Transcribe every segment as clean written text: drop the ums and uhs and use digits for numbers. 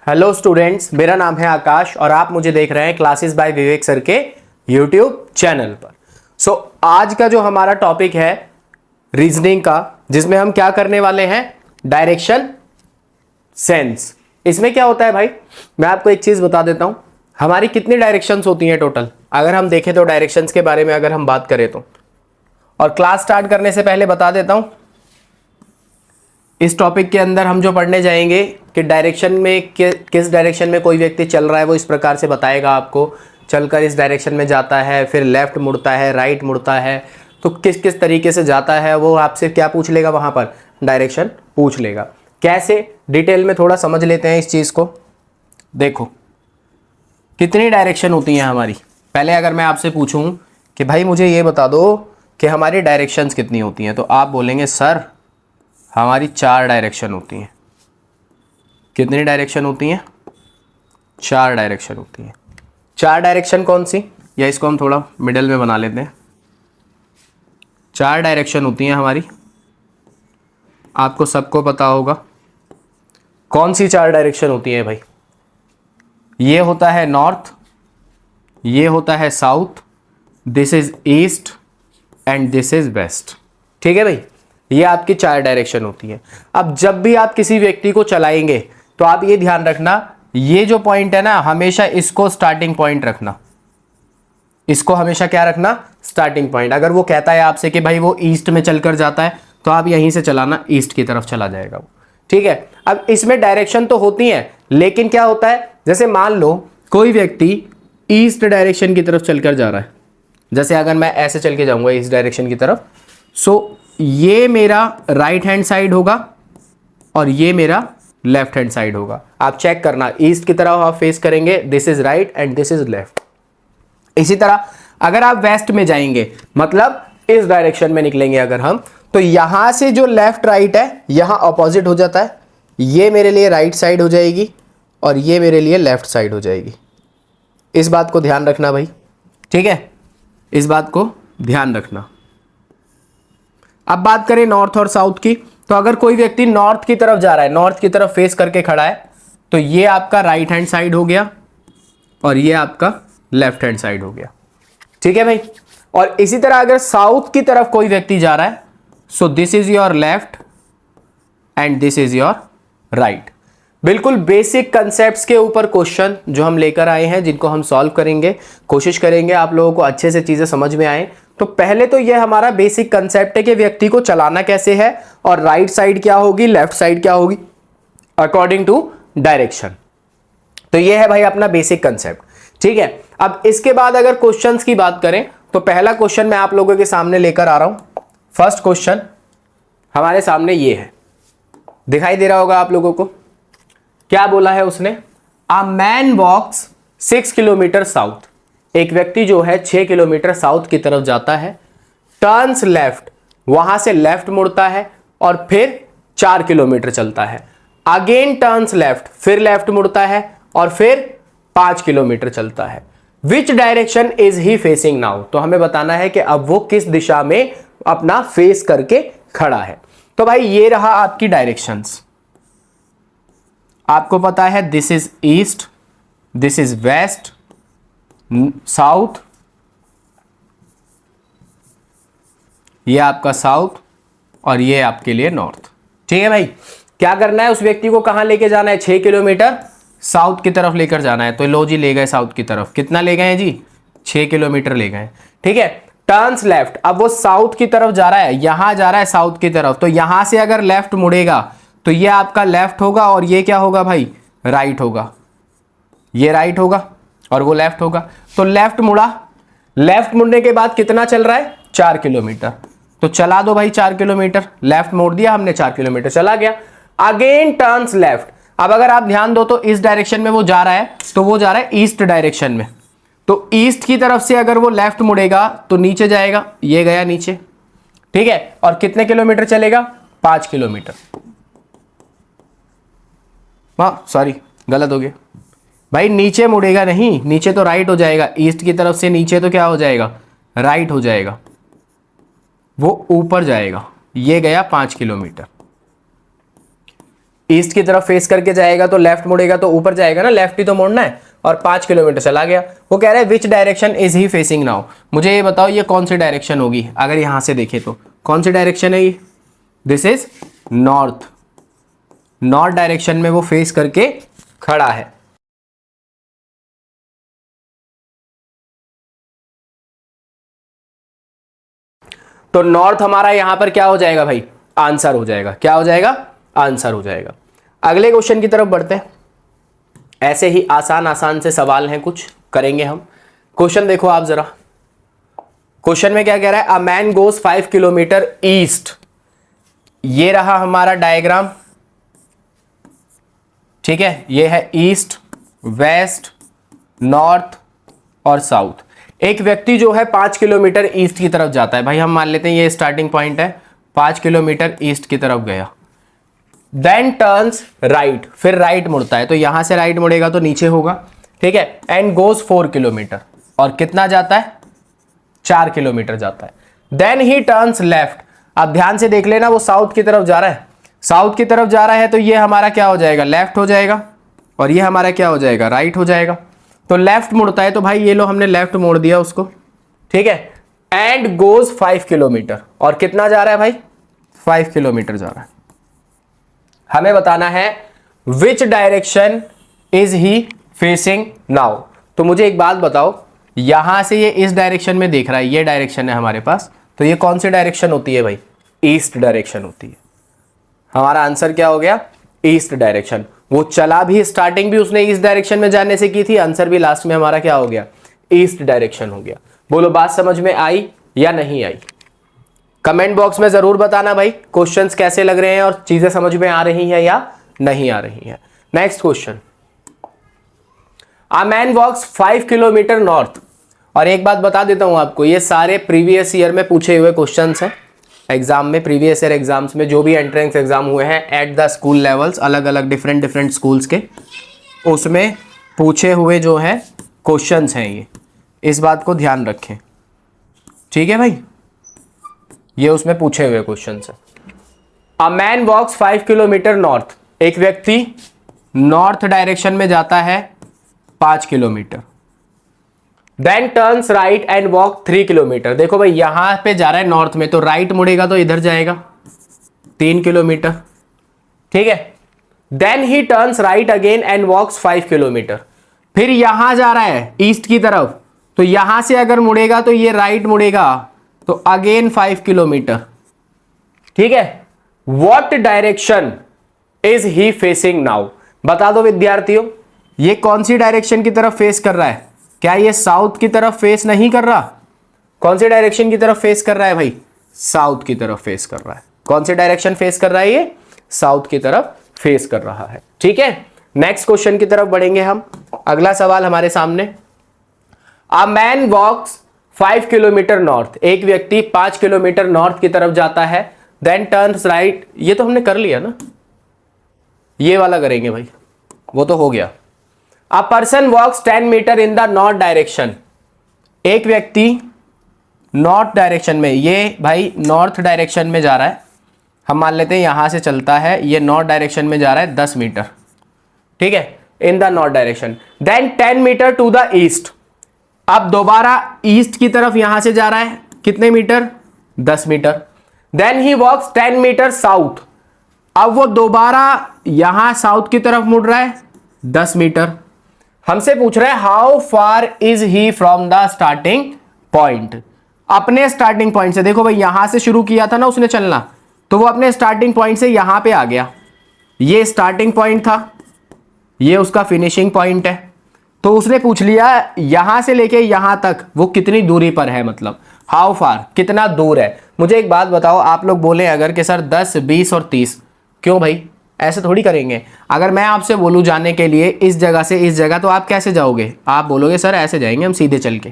Hello students, मेरा नाम है आकाश और आप मुझे देख रहे हैं क्लासेस बाय विवेक सर के यूट्यूब चैनल पर। आज का जो हमारा टॉपिक है रीजनिंग का, जिसमें हम क्या करने वाले हैं, डायरेक्शन सेंस। इसमें क्या होता है भाई, मैं आपको एक चीज बता देता हूं। हमारी कितनी डायरेक्शंस होती हैं टोटल, अगर हम देखें तो डायरेक्शंस के बारे में अगर हम बात करें तो। और क्लास स्टार्ट करने से पहले बता देता हूं, इस टॉपिक के अंदर हम जो पढ़ने जाएंगे कि डायरेक्शन में किस डायरेक्शन में कोई व्यक्ति चल रहा है, वो इस प्रकार से बताएगा आपको। चलकर इस डायरेक्शन में जाता है, फिर लेफ्ट मुड़ता है, राइट मुड़ता है, तो किस किस तरीके से जाता है वो आपसे क्या पूछ लेगा, वहां पर डायरेक्शन पूछ लेगा। कैसे, डिटेल में थोड़ा समझ लेते हैं इस चीज को। देखो कितनी डायरेक्शन होती हैं हमारी। पहले अगर मैं आपसे पूछूं कि भाई मुझे ये बता दो कि हमारी डायरेक्शंस कितनी होती हैं, तो आप बोलेंगे सर हमारी 4 डायरेक्शन होती हैं। कितनी डायरेक्शन होती हैं? 4 डायरेक्शन होती हैं। 4 डायरेक्शन कौन सी, या इसको हम थोड़ा मिडल में बना लेते हैं। 4 डायरेक्शन होती हैं हमारी, आपको सबको पता होगा कौन सी 4 डायरेक्शन होती हैं भाई। ये होता है नॉर्थ, ये होता है south, this is east and this is west. ठीक है भाई, ये आपकी 4 डायरेक्शन होती है। अब जब भी आप किसी व्यक्ति को चलाएंगे तो आप ये ध्यान रखना, ये जो पॉइंट है ना, हमेशा इसको स्टार्टिंग पॉइंट रखना। इसको हमेशा क्या रखना, स्टार्टिंग पॉइंट। अगर वो कहता है आपसे कि भाई वो ईस्ट में चलकर जाता है, तो आप यहीं से चलाना, ईस्ट की तरफ चला जाएगा वो। ठीक है। अब इसमें डायरेक्शन तो होती है, लेकिन क्या होता है, जैसे मान लो कोई व्यक्ति ईस्ट डायरेक्शन की तरफ चलकर जा रहा है। जैसे अगर मैं ऐसे चल के जाऊंगा इस डायरेक्शन की तरफ, सो ये मेरा राइट हैंड साइड होगा और ये मेरा लेफ्ट हैंड साइड होगा। आप चेक करना, ईस्ट की तरफ आप फेस करेंगे, this is right and this is left. इसी तरह अगर आप वेस्ट में जाएंगे, मतलब इस डायरेक्शन में निकलेंगे अगर हम, तो यहां से जो लेफ्ट राइट है यहां ऑपोजिट हो जाता है। ये मेरे लिए राइट साइड हो जाएगी और ये मेरे लिए लेफ्ट साइड हो जाएगी। इस बात को ध्यान रखना भाई, ठीक है, इस बात को ध्यान रखना। अब बात करें नॉर्थ और साउथ की, तो अगर कोई व्यक्ति नॉर्थ की तरफ जा रहा है, नॉर्थ की तरफ फेस करके खड़ा है, तो ये आपका राइट हैंड साइड हो गया और ये आपका लेफ्ट हैंड साइड हो गया। ठीक है भाई। और इसी तरह अगर साउथ की तरफ कोई व्यक्ति जा रहा है, so this is your left and this is your right. बिल्कुल बेसिक कंसेप्ट्स के ऊपर क्वेश्चन जो हम लेकर आए हैं, जिनको हम सॉल्व करेंगे, कोशिश करेंगे आप लोगों को अच्छे से चीजें समझ में आए। तो पहले तो ये हमारा बेसिक कंसेप्ट है कि व्यक्ति को चलाना कैसे है, और राइट साइड क्या होगी, लेफ्ट साइड क्या होगी, अकॉर्डिंग टू डायरेक्शन। तो ये है भाई अपना बेसिक कंसेप्ट। ठीक है। अब इसके बाद अगर क्वेश्चंस की बात करें, तो पहला क्वेश्चन मैं आप लोगों के सामने लेकर आ रहा हूं। फर्स्ट क्वेश्चन हमारे सामने ये है, दिखाई दे रहा होगा आप लोगों को। क्या बोला है उसने, a man walks 6 kilometre south. एक व्यक्ति जो है 6 किलोमीटर साउथ की तरफ जाता है, टर्न्स लेफ्ट, वहां से लेफ्ट मुड़ता है और फिर 4 किलोमीटर चलता है। अगेन टर्न्स लेफ्ट, फिर लेफ्ट मुड़ता है और फिर 5 किलोमीटर चलता है। Which direction is he facing now. तो हमें बताना है कि अब वो किस दिशा में अपना फेस करके खड़ा है। तो भाई ये रहा आपकी डायरेक्शंस। आपको पता है this is east, this is west, south, ये आपका साउथ और ये आपके लिए नॉर्थ। ठीक है भाई। क्या करना है, उस व्यक्ति को कहां लेके जाना है, 6 किलोमीटर साउथ की तरफ लेकर जाना है। तो लो जी, ले गए साउथ की तरफ। कितना ले गए हैं जी, 6 किलोमीटर ले गए। ठीक है। टर्न्स लेफ्ट, अब वो साउथ की तरफ जा रहा है, यहां जा रहा है साउथ की तरफ, तो यहां से अगर लेफ्ट मुड़ेगा तो ये आपका लेफ्ट होगा और ये क्या होगा भाई, राइट होगा। ये राइट होगा और वो लेफ्ट होगा। तो लेफ्ट मुड़ा, लेफ्ट मुड़ने के बाद कितना चल रहा है, 4 किलोमीटर। तो चला दो भाई 4 किलोमीटर, लेफ्ट मोड़ दिया हमने, 4 किलोमीटर चला गया। Again turns left. अब अगर आप ध्यान दो तो इस डायरेक्शन में वो जा रहा है, तो वो जा रहा है ईस्ट डायरेक्शन में। तो ईस्ट की तरफ से अगर वो लेफ्ट मुड़ेगा तो नीचे जाएगा, ये गया नीचे। ठीक है। और कितने किलोमीटर चलेगा, 5 किलोमीटर। हाँ सॉरी, गलत हो गया भाई, नीचे मुड़ेगा नहीं, नीचे तो राइट हो जाएगा। ईस्ट की तरफ से नीचे तो क्या हो जाएगा, राइट हो जाएगा, वो ऊपर जाएगा। ये गया 5 किलोमीटर। ईस्ट की तरफ फेस करके जाएगा तो लेफ्ट मुड़ेगा तो ऊपर जाएगा ना, लेफ्ट ही तो मोड़ना है, और 5 किलोमीटर चला गया। वो कह रहा है which direction is he facing now, मुझे ये बताओ ये कौन सी डायरेक्शन होगी, अगर यहां से देखे तो कौन सी डायरेक्शन है ये, this is north, north direction में वो फेस करके खड़ा है। तो नॉर्थ हमारा यहां पर क्या हो जाएगा भाई, आंसर हो जाएगा, क्या हो जाएगा, आंसर हो जाएगा। अगले क्वेश्चन की तरफ बढ़ते हैं, ऐसे ही आसान आसान से सवाल हैं कुछ, करेंगे हम। क्वेश्चन देखो आप जरा, क्वेश्चन में क्या कह रहा है, a man goes 5 kilometre east, ये रहा हमारा डायग्राम, ठीक है, ये है ईस्ट, वेस्ट, नॉर्थ और साउथ। एक व्यक्ति जो है 5 किलोमीटर ईस्ट की तरफ जाता है, भाई हम मान लेते हैं ये स्टार्टिंग पॉइंट है, 5 किलोमीटर ईस्ट की तरफ गया, देन टर्न्स राइट, फिर राइट मुड़ता है, तो यहां से राइट मुड़ेगा तो नीचे होगा, ठीक है, एंड गोज 4 किलोमीटर, और कितना जाता है, 4 किलोमीटर जाता है, देन ही टर्न्स लेफ्ट। अब ध्यान से देख लेना, वो साउथ की तरफ जा रहा है, साउथ की तरफ जा रहा है, तो ये हमारा क्या हो जाएगा, लेफ्ट हो जाएगा, और ये हमारा क्या हो जाएगा, राइट हो जाएगा। तो लेफ्ट मुड़ता है, तो भाई ये लो हमने लेफ्ट मोड़ दिया उसको, ठीक है, एंड गोज 5 किलोमीटर, और कितना जा रहा है भाई, 5 किलोमीटर जा रहा है। हमें बताना है which direction is he facing now. तो मुझे एक बात बताओ, यहां से ये इस डायरेक्शन में देख रहा है, ये डायरेक्शन है हमारे पास, तो ये कौन सी डायरेक्शन होती है भाई, ईस्ट डायरेक्शन होती है। हमारा आंसर क्या हो गया, ईस्ट डायरेक्शन। वो चला भी, स्टार्टिंग भी उसने ईस्ट डायरेक्शन में जाने से की थी, आंसर भी लास्ट में हमारा क्या हो गया, ईस्ट डायरेक्शन हो गया। बोलो बात समझ में आई या नहीं आई, कमेंट बॉक्स में जरूर बताना भाई क्वेश्चंस कैसे लग रहे हैं और चीजें समझ में आ रही हैं या नहीं आ रही हैं। Next question, a man walks 5 kilometre north, और एक बात बता देता हूं आपको, ये सारे प्रीवियस ईयर में पूछे हुए क्वेश्चंस हैं एग्जाम में, प्रीवियस ईयर एग्जाम्स में जो भी एंट्रेंस एग्जाम हुए हैं एट द स्कूल लेवल्स, अलग अलग डिफरेंट स्कूल्स के, उसमें पूछे हुए जो है क्वेश्चंस हैं ये, इस बात को ध्यान रखें, ठीक है भाई, ये उसमें पूछे हुए क्वेश्चंस हैं। A man walks 5 kilometre north, एक व्यक्ति नॉर्थ डायरेक्शन में जाता है 5 kilometre, then turns right and walk 3 kilometre. देखो भाई यहां पे जा रहा है नॉर्थ में, तो राइट मुड़ेगा तो इधर जाएगा 3 किलोमीटर, ठीक है, then he turns right again and walks 5 kilometre, फिर यहां जा रहा है ईस्ट की तरफ, तो यहां से अगर मुड़ेगा तो ये राइट मुड़ेगा, तो अगेन 5 किलोमीटर, ठीक है। What direction is he facing now, बता दो विद्यार्थियों, ये कौन सी डायरेक्शन की तरफ फेस कर रहा है, क्या ये साउथ की तरफ फेस नहीं कर रहा, कौन सी डायरेक्शन की तरफ फेस कर रहा है भाई, साउथ की तरफ फेस कर रहा है। कौन सी डायरेक्शन फेस कर रहा है ये, साउथ की तरफ फेस कर रहा है, ठीक है। नेक्स्ट क्वेश्चन की तरफ बढ़ेंगे हम, अगला सवाल हमारे सामने, a man walks 5 kilometre north, एक व्यक्ति 5 किलोमीटर नॉर्थ की तरफ जाता है, देन टर्न्स राइट, ये तो हमने कर लिया ना, ये वाला करेंगे भाई, वो तो हो गया। A person walks 10 metre in the north direction, एक व्यक्ति नॉर्थ डायरेक्शन में, ये भाई नॉर्थ डायरेक्शन में जा रहा है, हम मान लेते हैं यहां से चलता है, ये नॉर्थ डायरेक्शन में जा रहा है 10 मीटर, ठीक है, in the north direction, then 10 metre to the east, अब दोबारा ईस्ट की तरफ यहां से जा रहा है, कितने metre, 10 metre, then he walks 10 metre south, अब वो दोबारा यहां साउथ की तरफ मुड़ रहा है 10 मीटर। हमसे पूछ रहा है how far is he from the starting point, अपने स्टार्टिंग पॉइंट से, देखो भाई यहां से शुरू किया था ना उसने चलना, तो वो अपने स्टार्टिंग पॉइंट से यहां पे आ गया, ये स्टार्टिंग पॉइंट था, ये उसका फिनिशिंग पॉइंट है, तो उसने पूछ लिया यहां से लेके यहां तक वो कितनी दूरी पर है, मतलब हाउ फार, कितना दूर है। मुझे एक बात बताओ, आप लोग बोले अगर कि सर 10, 20 और 30, क्यों भाई ऐसे थोड़ी करेंगे, अगर मैं आपसे बोलूं जाने के लिए इस जगह से इस जगह, तो आप कैसे जाओगे, आप बोलोगे सर ऐसे जाएंगे हम सीधे चल के,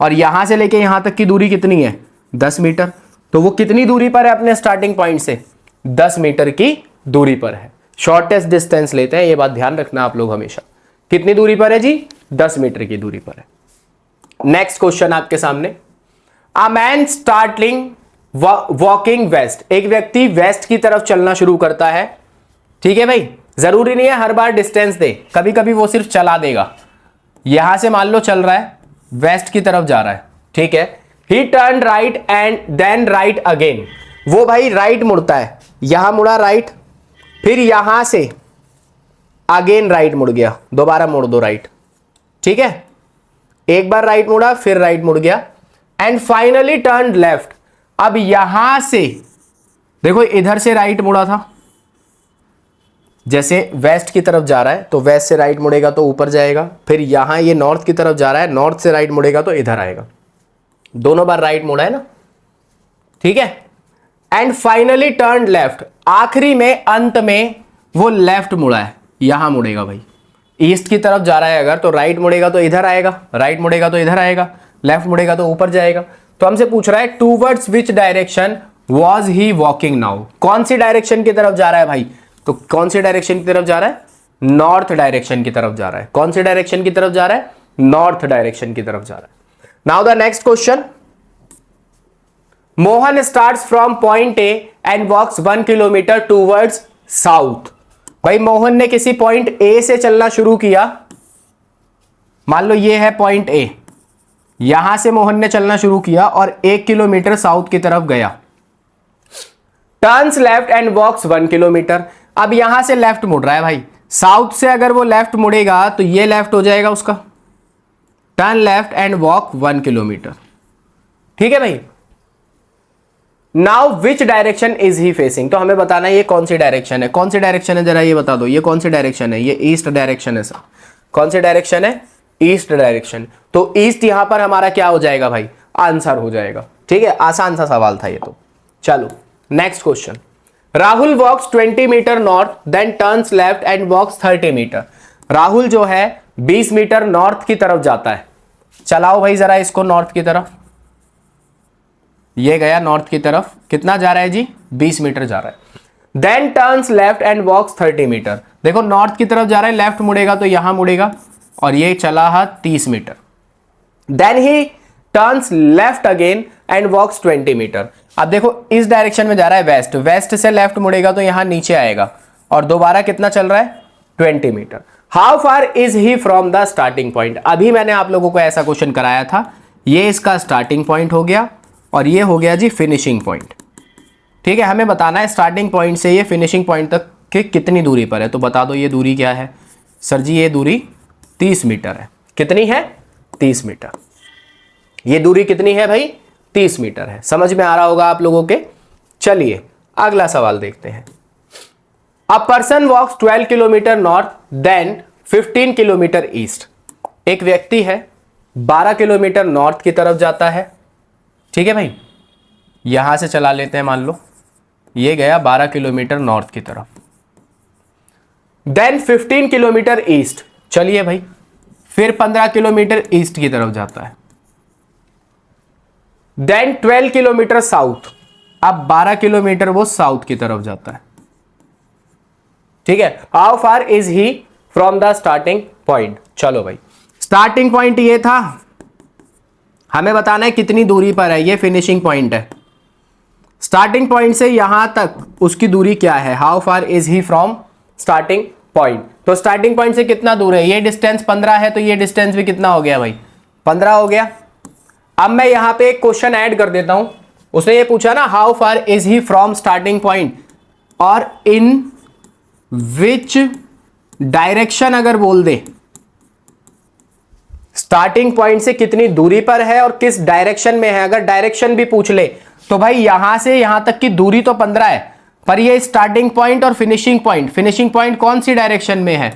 और यहां से लेके यहां तक की दूरी कितनी है, 10 मीटर, तो वो कितनी दूरी पर है अपने स्टार्टिंग पॉइंट से, 10 मीटर की दूरी पर है। शॉर्टेस्ट डिस्टेंस लेते हैं, ये बात ध्यान रखना आप लोग हमेशा, कितनी दूरी पर है जी, 10 मीटर की दूरी पर है। नेक्स्ट क्वेश्चन आपके सामने, a man starting walking west, एक व्यक्ति वेस्ट की तरफ चलना शुरू करता है, ठीक है भाई, जरूरी नहीं है हर बार डिस्टेंस दे, कभी कभी वो सिर्फ चला देगा। यहां से मान लो चल रहा है, वेस्ट की तरफ जा रहा है, ठीक है। He turn right and then right again, वो भाई राइट मुड़ता है, यहां मुड़ा राइट, फिर यहां से अगेन राइट मुड़ गया, दोबारा मुड़ दो राइट, ठीक है। एक बार राइट मुड़ा, फिर राइट मुड़ गया, एंड फाइनली टर्न लेफ्ट। अब यहां से देखो, इधर से राइट मुड़ा था, जैसे वेस्ट की तरफ जा रहा है तो वेस्ट से राइट मुड़ेगा तो ऊपर जाएगा, फिर यहां ये नॉर्थ की तरफ जा रहा है, नॉर्थ से राइट मुड़ेगा तो इधर आएगा, दोनों बार राइट मुड़ा है ना, ठीक है। एंड फाइनली टर्न लेफ्ट, आखिरी में अंत में वो लेफ्ट मुड़ा है, यहां मुड़ेगा भाई, ईस्ट की तरफ जा रहा है अगर तो राइट मुड़ेगा तो इधर आएगा, राइट मुड़ेगा तो इधर आएगा, लेफ्ट मुड़ेगा तो ऊपर जाएगा। तो हमसे पूछ रहा है towards which direction was he walking now, कौन सी डायरेक्शन की तरफ जा रहा है भाई, तो कौन सी डायरेक्शन की तरफ जा रहा है, नॉर्थ डायरेक्शन की तरफ जा रहा है। कौन सी डायरेक्शन की तरफ जा रहा है, नॉर्थ डायरेक्शन की तरफ जा रहा है। Now the next question, Mohan starts from point A and walks 1 kilometre towards south. भाई मोहन ने किसी पॉइंट ए से चलना शुरू किया, मान लो ये है पॉइंट ए, यहां से मोहन ने चलना शुरू किया और 1 किलोमीटर साउथ की तरफ गया। Turns left and walks 1 kilometre, अब यहां से लेफ्ट मुड़ रहा है भाई, साउथ से अगर वो लेफ्ट मुड़ेगा तो ये लेफ्ट हो जाएगा उसका, turn left and walk 1 kilometre, ठीक है भाई। Now which direction is he facing, तो हमें बताना है ये कौन सी डायरेक्शन है, कौन सी डायरेक्शन है जरा ये बता दो, ये कौन सी डायरेक्शन है, ये ईस्ट डायरेक्शन है सर। कौन सी डायरेक्शन है, ईस्ट डायरेक्शन, तो ईस्ट यहां पर हमारा क्या हो जाएगा भाई, आंसर हो जाएगा, ठीक है। आसान सा सवाल था ये तो। चलो next question, Rahul walks 20 metre north then turns left and walks 30 metre. Rahul जो है 20 मीटर नॉर्थ की तरफ जाता है, चलाओ भाई जरा इसको नॉर्थ की तरफ, ये गया नॉर्थ की तरफ, कितना जा रहा है जी, 20 मीटर जा रहा है। Then turns left and walks 30 metre, देखो नॉर्थ की तरफ जा रहा है, लेफ्ट मुड़ेगा तो यहां मुड़ेगा, और ये चला है 30 metre. Then he turns left again and walks 20 metre. अब देखो इस डायरेक्शन में जा रहा है वेस्ट, वेस्ट से लेफ्ट मुड़ेगा तो यहां नीचे आएगा, और दोबारा कितना चल रहा है, 20 metre. How far is he from the starting point, अभी मैंने आप लोगों को ऐसा क्वेश्चन कराया था, ये इसका स्टार्टिंग पॉइंट हो गया और ये हो गया जी फिनिशिंग पॉइंट, ठीक है। हमें बताना है स्टार्टिंग पॉइंट से ये फिनिशिंग पॉइंट तक के कितनी दूरी पर है, तो बता दो ये दूरी क्या है सर जी, ये दूरी 30 मीटर है। कितनी है, 30 मीटर। ये दूरी कितनी है भाई, 30 मीटर है। समझ में आ रहा होगा आप लोगों के। चलिए अगला सवाल देखते हैं। A person walks 12 kilometre north then 15 kilometre east. एक व्यक्ति है 12 किलोमीटर नॉर्थ की तरफ जाता है, ठीक है भाई, यहां से चला लेते हैं, मान लो ये गया 12 किलोमीटर नॉर्थ की तरफ। देन 15 किलोमीटर ईस्ट, चलिए भाई, फिर 15 किलोमीटर ईस्ट की तरफ जाता है। देन 12 किलोमीटर साउथ, अब 12 किलोमीटर वो साउथ की तरफ जाता है, ठीक है। How far is he from the starting point, चलो भाई स्टार्टिंग पॉइंट ये था, हमें बताना है कितनी दूरी पर है, ये फिनिशिंग पॉइंट है। स्टार्टिंग पॉइंट से यहां तक उसकी दूरी क्या है, how far is he from starting point. तो स्टार्टिंग पॉइंट से कितना दूर है, ये डिस्टेंस 15 है, तो ये डिस्टेंस भी कितना हो गया भाई, 15 हो गया। अब मैं यहां पे एक क्वेश्चन ऐड कर देता हूं, उसने ये पूछा ना how far is he from starting point, और इन विच डायरेक्शन अगर बोल दे, स्टार्टिंग पॉइंट से कितनी दूरी पर है और किस डायरेक्शन में है, अगर डायरेक्शन भी पूछ ले तो भाई यहां से यहां तक की दूरी तो 15 है, पर ये स्टार्टिंग पॉइंट और फिनिशिंग पॉइंट कौन सी डायरेक्शन में है,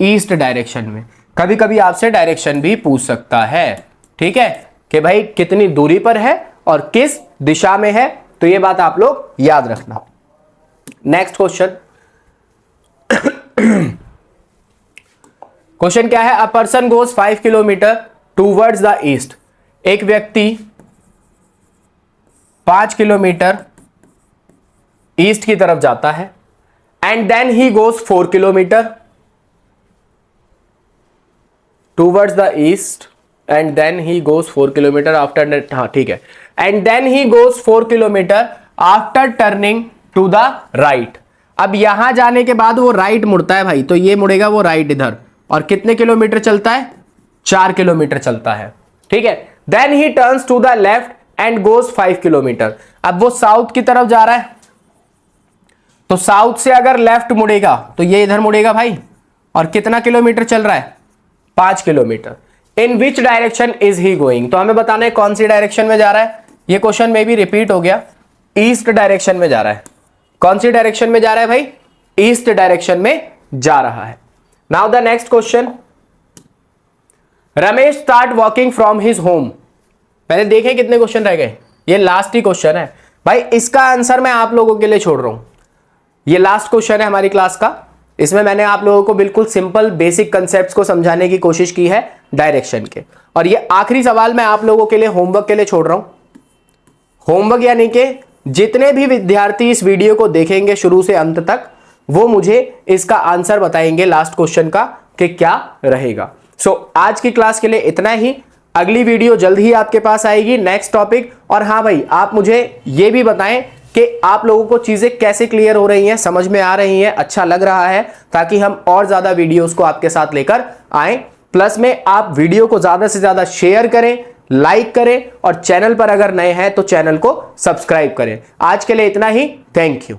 ईस्ट डायरेक्शन में। कभी कभी आपसे डायरेक्शन भी पूछ सकता है, ठीक है, कि भाई कितनी दूरी पर है और किस दिशा में है, तो ये बात आप लोग याद रखना। नेक्स्ट क्वेश्चन, क्वेश्चन क्या है, a person goes 5 kilometre towards the east. एक व्यक्ति 5 किलोमीटर ईस्ट की तरफ जाता है, and then he goes 4 kilometre towards the east, and then he goes 4 kilometre after, हाँ ठीक है, and then he goes 4 kilometre after turning to the right. अब यहां जाने के बाद वो राइट मुड़ता है भाई, तो ये मुड़ेगा वो राइट इधर, और कितने किलोमीटर चलता है? 4 किलोमीटर चलता है, ठीक है। Then he turns to the left and goes 5 kilometre. अब वो साउथ की तरफ जा रहा है, तो साउथ से अगर लेफ्ट मुड़ेगा तो ये इधर मुड़ेगा भाई, और कितना किलोमीटर चल रहा है? 5 kilometre. In which direction is he going, तो हमें बताना है कौन सी डायरेक्शन में जा रहा है। ये क्वेश्चन में भी रिपीट हो गया, ईस्ट डायरेक्शन में जा रहा है। कौन सी डायरेक्शन में जा रहा है भाई? ईस्ट डायरेक्शन में जा रहा है। Now the next question, Ramesh start walking from his home. पहले देखें कितने क्वेश्चन रह गए, ये लास्ट ही क्वेश्चन है भाई, इसका आंसर मैं आप लोगों के लिए छोड़ रहा हूं। ये लास्ट क्वेश्चन है हमारी क्लास का, इसमें मैंने आप लोगों को बिल्कुल सिंपल बेसिक कंसेप्ट्स को समझाने की कोशिश की है डायरेक्शन के। और ये आखिरी सवाल मैं आप लोगों के लिए होमवर्क के लिए छोड़ रहा हूं। होमवर्क यानी कि जितने भी विद्यार्थी इस वीडियो को देखेंगे शुरू से अंत तक, वो मुझे इसका आंसर बताएंगे लास्ट क्वेश्चन का कि क्या रहेगा। सो आज की क्लास के लिए इतना ही। अगली वीडियो जल्द ही आपके पास आएगी, नेक्स्ट टॉपिक। और हाँ भाई, आप मुझे ये भी बताएं कि आप लोगों को चीजें कैसे क्लियर हो रही हैं, समझ में आ रही हैं, अच्छा लग रहा है, ताकि हम और ज्यादा वीडियोस को आपके साथ लेकर आए। प्लस में आप वीडियो को ज्यादा से ज्यादा शेयर करें, लाइक करें, और चैनल पर अगर नए हैं तो चैनल को सब्सक्राइब करें। आज के लिए इतना ही, थैंक यू।